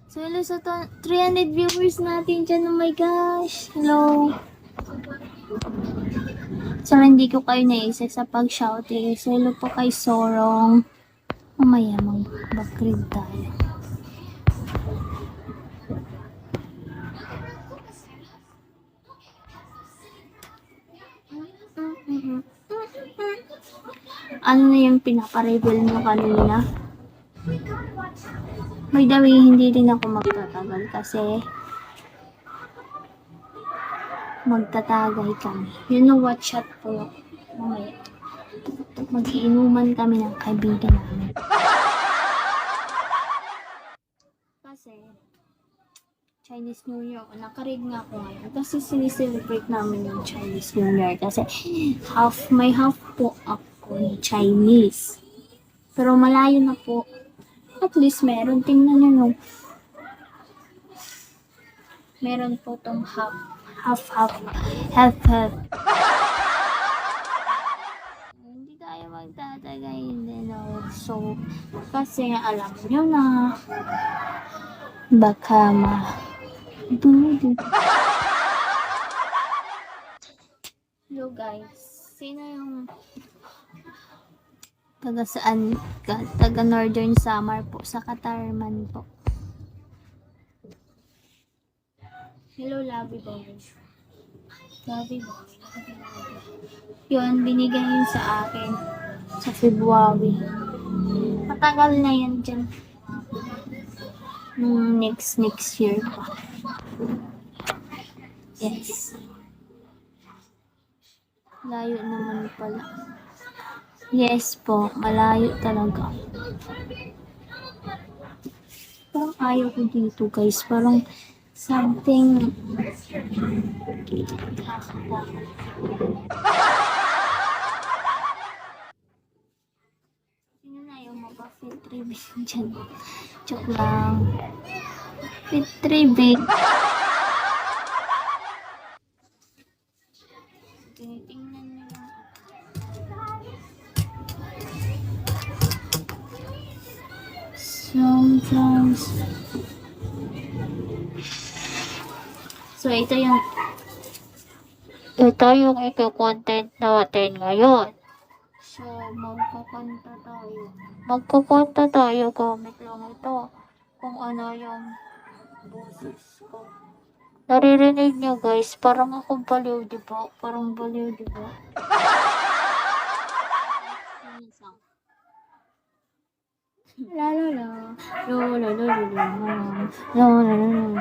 So, hello sa 300 viewers natin dyan. Oh my gosh. Hello. So, hindi ko kayo naisa sa pag-shout eh. So, hello po kay Sorong. Mamaya mag-backread tayo. Ano na yung pinapa-reveal mo kanina? By the way, hindi din ako magtatagal kasi magtatagay kami. You know what shot po? Mamaya. Mag-iinuman kami ng kaibigan namin. Kasi Chinese New Year ako. Nakaread nga ako ngayon. Kasi sinicelebrate namin yung Chinese New Year. Kasi may half po ako ni Chinese. Pero malayo na po. At least meron. Tingnan nyo no. Meron po tong half. Hindi tayo magtatagay. No. So, kasi alam nyo na baka Hello guys. Sino yung taga saan ka? Taga Northern Samar po. Sa Katarman po. Hello, Lovey Boy. Lovey Boy. Yun, binigay yun sa akin. Sa February. Matagal na yan dyan. Next year pa. Yes. Layo naman pala. Yes po, malayo talaga. Parang ayaw ko dito guys. Parang something sino na yung mag-fit tribig dyan? Joke lang. Fit tribig. Tinitingnan nyo lang. Sometimes. So, ito yung iko-content natin ngayon. So, magkukanta tayo gamit lang ito. Kung ano yung boses ko. Naririnig nyo guys, parang akong baliw, diba? Parang baliw, diba? La la la, la la la la la la la la la.